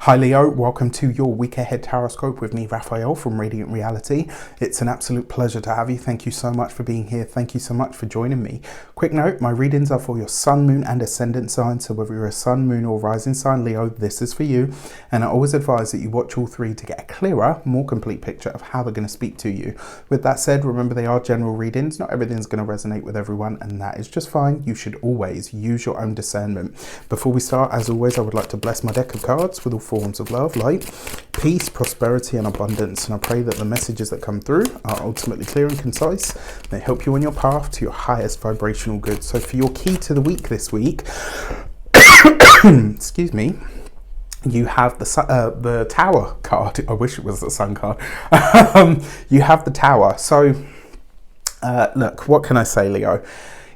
Hi Leo, welcome to your week ahead horoscope with me, Raphael from Radiant Reality. It's an absolute pleasure to have you. Thank you so much for being here. Thank you so much for joining me. Quick note, my readings are for your sun, moon and ascendant sign. So whether you're a sun, moon or rising sign Leo, this is for you. And I always advise that you watch all three to get a clearer, more complete picture of how they're going to speak to you. With that said, remember they are general readings. Not everything's going to resonate with everyone, and that is just fine. You should always use your own discernment. Before we start, as always, I would like to bless my deck of cards with all forms of love, light, peace, prosperity and abundance, and I pray that the messages that come through are ultimately clear and concise. They help you on your path to your highest vibrational good. So for your key to the week this week, excuse me, you have the Tower card. I wish it was the Sun card. You have the Tower. So look, what can I say, Leo?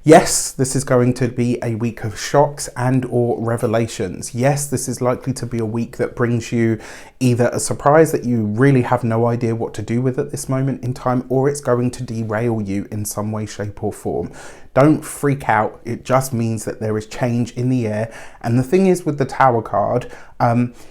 Yes, this is going to be a week of shocks and or revelations. Yes, this is likely to be a week that brings you either a surprise that you really have no idea what to do with at this moment in time, or it's going to derail you in some way, shape or form. Don't freak out. It just means that there is change in the air. And the thing is with the Tower card,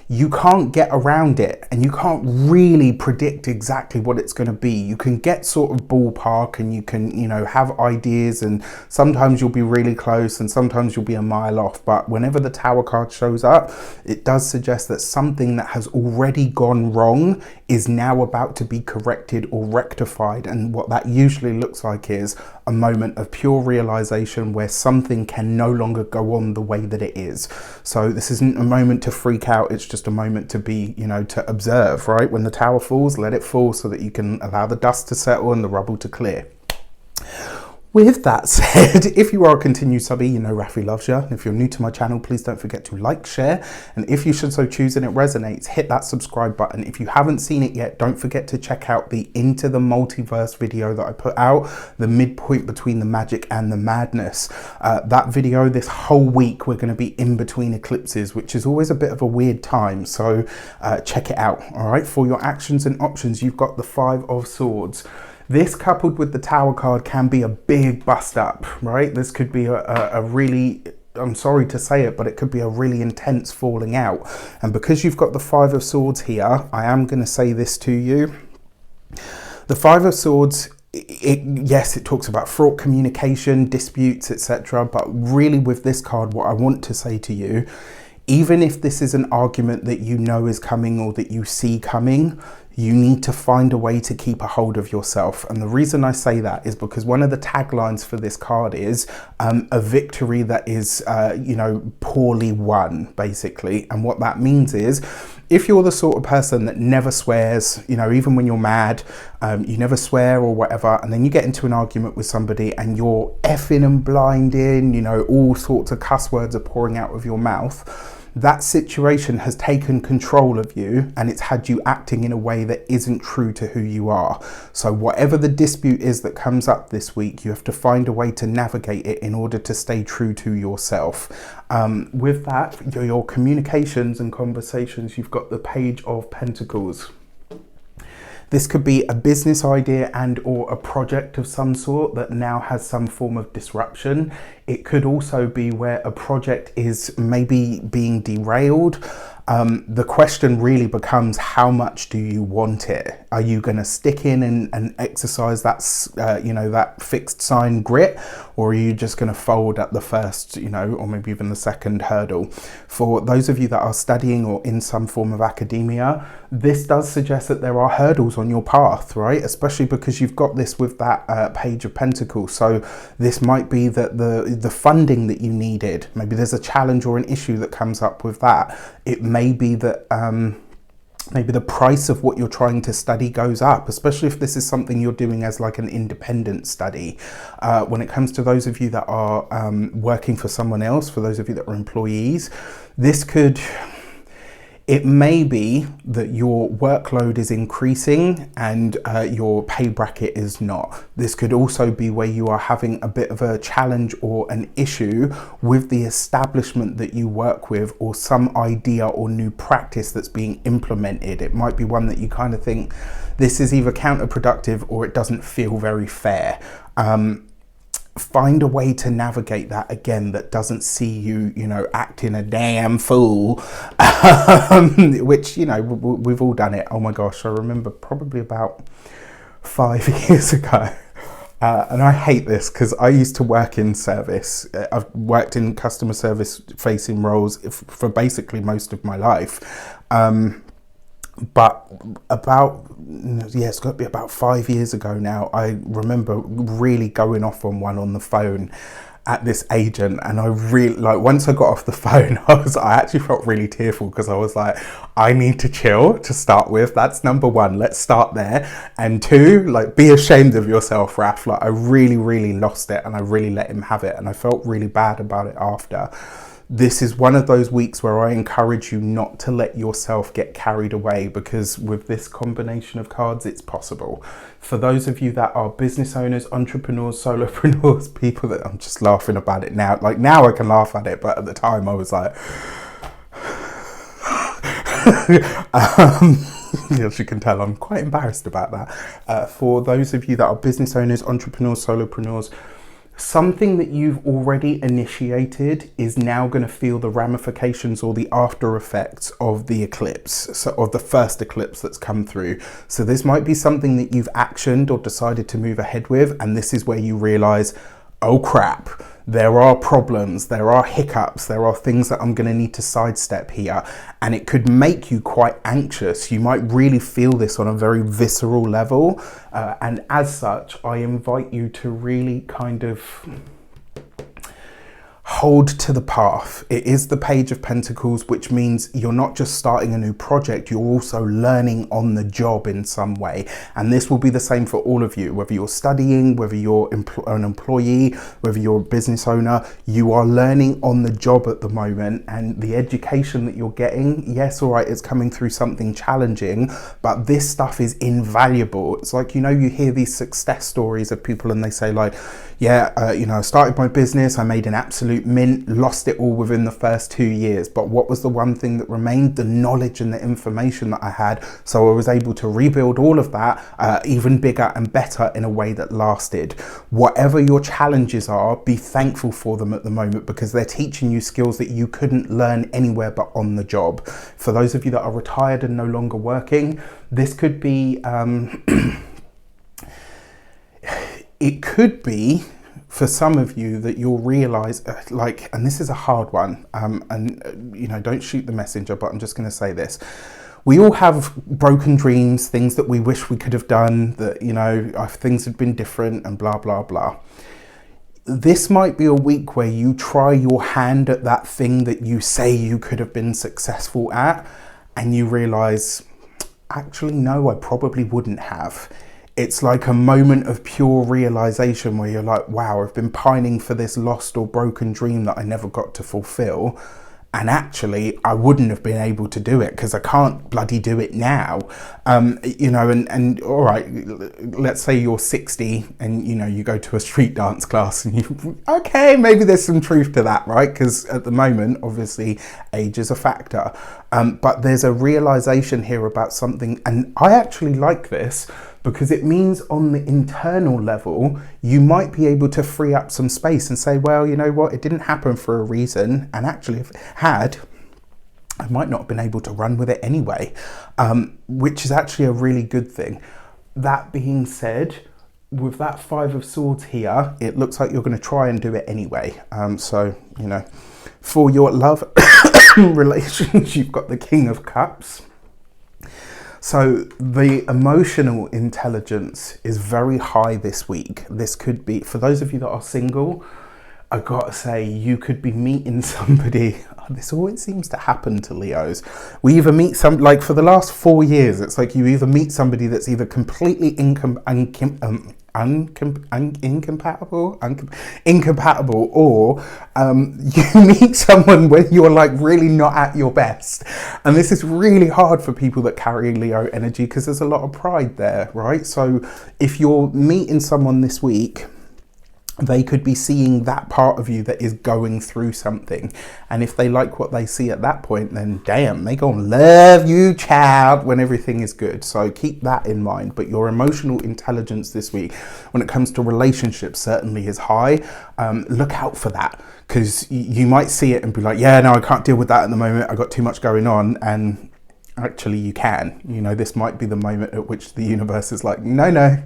you can't get around it and you can't really predict exactly what it's going to be. You can get sort of ballpark and you can, have ideas, and sometimes you'll be really close and sometimes you'll be a mile off. But whenever the Tower card shows up, it does suggest that something that has already gone wrong is now about to be corrected or rectified. And what that usually looks like is a moment of pure realization where something can no longer go on the way that it is. So this isn't a moment to freak out. It's just a moment to be, to observe, right? When the tower falls, let it fall so that you can allow the dust to settle and the rubble to clear. With that said, if you are a continued subby, Rafi loves you. And if you're new to my channel, please don't forget to like, share. And if you should so choose and it resonates, hit that subscribe button. If you haven't seen it yet, don't forget to check out the Into the Multiverse video that I put out, the midpoint between the magic and the madness. That video, this whole week, we're going to be in between eclipses, which is always a bit of a weird time. So check it out. All right. For your actions and options, you've got the 5 of Swords. This coupled with the Tower card can be a big bust up, right? This could be a really, I'm sorry to say it, but it could be a really intense falling out. And because you've got the 5 of Swords here, I am going to say this to you. The 5 of Swords, yes, it talks about fraught communication, disputes, etc. But really with this card, what I want to say to you, even if this is an argument that you know is coming or that you see coming, you need to find a way to keep a hold of yourself. And the reason I say that is because one of the taglines for this card is a victory that is, poorly won, basically. And what that means is, if you're the sort of person that never swears, even when you're mad, you never swear or whatever, and then you get into an argument with somebody and you're effing and blinding, all sorts of cuss words are pouring out of your mouth, that situation has taken control of you and it's had you acting in a way that isn't true to who you are. So whatever the dispute is that comes up this week, you have to find a way to navigate it in order to stay true to yourself. With that, your communications and conversations, you've got the Page of Pentacles. This could be a business idea and or a project of some sort that now has some form of disruption. It could also be where a project is maybe being derailed. The question really becomes, how much do you want it? Are you going to stick in and exercise that, that fixed sign grit, or are you just going to fold at the first, or maybe even the second hurdle? For those of you that are studying or in some form of academia, this does suggest that there are hurdles on your path, right? Especially because you've got this with that Page of Pentacles. So this might be that the funding that you needed, maybe there's a challenge or an issue that comes up with that. It may be that maybe the price of what you're trying to study goes up, especially if this is something you're doing as like an independent study. When it comes to those of you that are working for someone else, for those of you that are employees, it may be that your workload is increasing and your pay bracket is not. This could also be where you are having a bit of a challenge or an issue with the establishment that you work with, or some idea or new practice that's being implemented. It might be one that you kind of think this is either counterproductive or it doesn't feel very fair. find a way to navigate that again that doesn't see you, you know, acting a damn fool, which, you know, we've all done it. Oh my gosh, I remember probably about 5 years ago. And I hate this because I used to work in service. I've worked in customer service facing roles for basically most of my life. But it's got to be about 5 years ago now, I remember really going off on one on the phone at this agent, and I really, like, once I got off the phone, I actually felt really tearful because I was like, I need to chill to start with. That's number one. Let's start there. And two, like, be ashamed of yourself, Raf. Like, I really lost it, and I really let him have it, and I felt really bad about it after. This is one of those weeks where I encourage you not to let yourself get carried away, because with this combination of cards, it's possible. For those of you that are business owners, entrepreneurs, solopreneurs, people that, I'm just laughing about it now. Like, now I can laugh at it, but at the time I was like, as you can tell, I'm quite embarrassed about that. For those of you that are business owners, entrepreneurs, solopreneurs, something that you've already initiated is now going to feel the ramifications or the after effects of the eclipse, so of the first eclipse that's come through. So this might be something that you've actioned or decided to move ahead with, and this is where you realize, oh crap, there are problems, there are hiccups, there are things that I'm going to need to sidestep here, and it could make you quite anxious. You might really feel this on a very visceral level, and as such, I invite you to really kind of hold to the path. It is the Page of Pentacles, which means you're not just starting a new project, you're also learning on the job in some way. And this will be the same for all of you, whether you're studying, whether you're an employee, whether you're a business owner, you are learning on the job at the moment. And the education that you're getting, yes, all right, it's coming through something challenging, but this stuff is invaluable. It's like, you know, you hear these success stories of people and they say like, yeah, you know, I started my business, I made an absolute mint, lost it all within the first 2 years. But what was the one thing that remained? The knowledge and the information that I had. So I was able to rebuild all of that even bigger and better in a way that lasted. Whatever your challenges are, be thankful for them at the moment, because they're teaching you skills that you couldn't learn anywhere but on the job. For those of you that are retired and no longer working, this could be... it could be for some of you that you'll realize, like, and this is a hard one, and you know, don't shoot the messenger, but I'm just going to say this. We all have broken dreams, things that we wish we could have done, that, you know, if things had been different and blah, blah, blah. This might be a week where you try your hand at that thing that you say you could have been successful at, and you realize, actually, no, I probably wouldn't have. It's like a moment of pure realization where you're like, wow, I've been pining for this lost or broken dream that I never got to fulfill. And actually, I wouldn't have been able to do it because I can't bloody do it now. You know, and all right, let's say you're 60 and, you know, you go to a street dance class and you, okay, maybe there's some truth to that, right? Because at the moment, obviously, age is a factor. But there's a realization here about something. And I actually like this, because it means on the internal level, you might be able to free up some space and say, well, you know what, it didn't happen for a reason. And actually, if it had, I might not have been able to run with it anyway, which is actually a really good thing. That being said, with that Five of Swords here, it looks like you're going to try and do it anyway. So, you know, for your love relations, you've got the King of Cups. So the emotional intelligence is very high this week. This could be, for those of you that are single, I gotta say, you could be meeting somebody. This always seems to happen to Leos. We either meet some, like for the last 4 years, it's like you either meet somebody that's either completely incompatible, or you meet someone when you're like really not at your best. And this is really hard for people that carry Leo energy, because there's a lot of pride there, right? So if you're meeting someone this week They could be seeing that part of you that is going through something. And if they like what they see at that point, then damn, they gonna love you, child, when everything is good. So keep that in mind. But your emotional intelligence this week, when it comes to relationships, certainly is high. Look out for that, because you might see it and be like, yeah, no, I can't deal with that at the moment. I got too much going on. And actually you can. You know, this might be the moment at which the universe is like, no,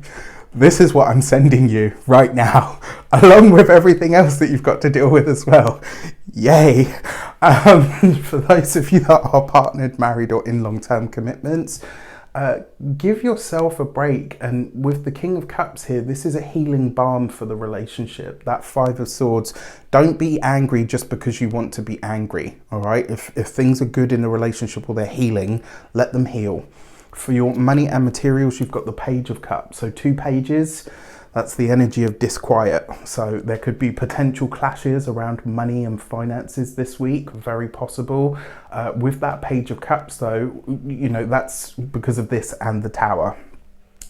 this is what I'm sending you right now, along with everything else that you've got to deal with as well. Yay. For those of you that are partnered, married, or in long-term commitments, give yourself a break. And with the King of Cups here, this is a healing balm for the relationship. That Five of Swords, don't be angry just because you want to be angry, all right? If things are good in the relationship or they're healing, let them heal. For your money and materials, you've got the Page of Cups. So 2 pages, that's the energy of disquiet. So there could be potential clashes around money and finances this week, very possible. With that Page of Cups though, you know, that's because of this and the Tower.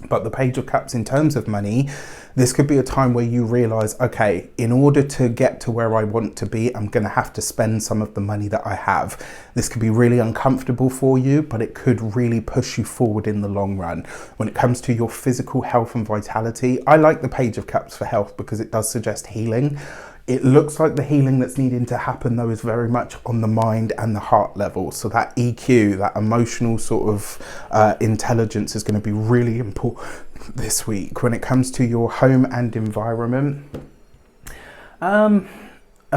But the Page of Cups, in terms of money, this could be a time where you realize, okay, in order to get to where I want to be, I'm going to have to spend some of the money that I have. This could be really uncomfortable for you, but it could really push you forward in the long run. When it comes to your physical health and vitality, I like the Page of Cups for health because it does suggest healing. It looks like the healing that's needing to happen though is very much on the mind and the heart level. So that EQ, that emotional sort of intelligence is going to be really important this week. When it comes to your home and environment, I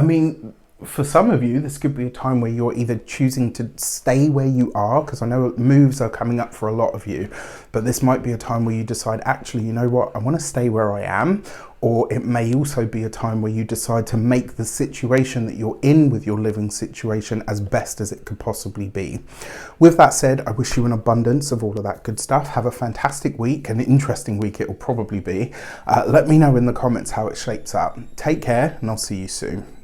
mean, for some of you, this could be a time where you're either choosing to stay where you are, because I know moves are coming up for a lot of you, but this might be a time where you decide, actually, you know what, I want to stay where I am. Or it may also be a time where you decide to make the situation that you're in with your living situation as best as it could possibly be. With that said, I wish you an abundance of all of that good stuff. Have a fantastic week, an interesting week it will probably be. Let me know in the comments how it shapes up. Take care, and I'll see you soon.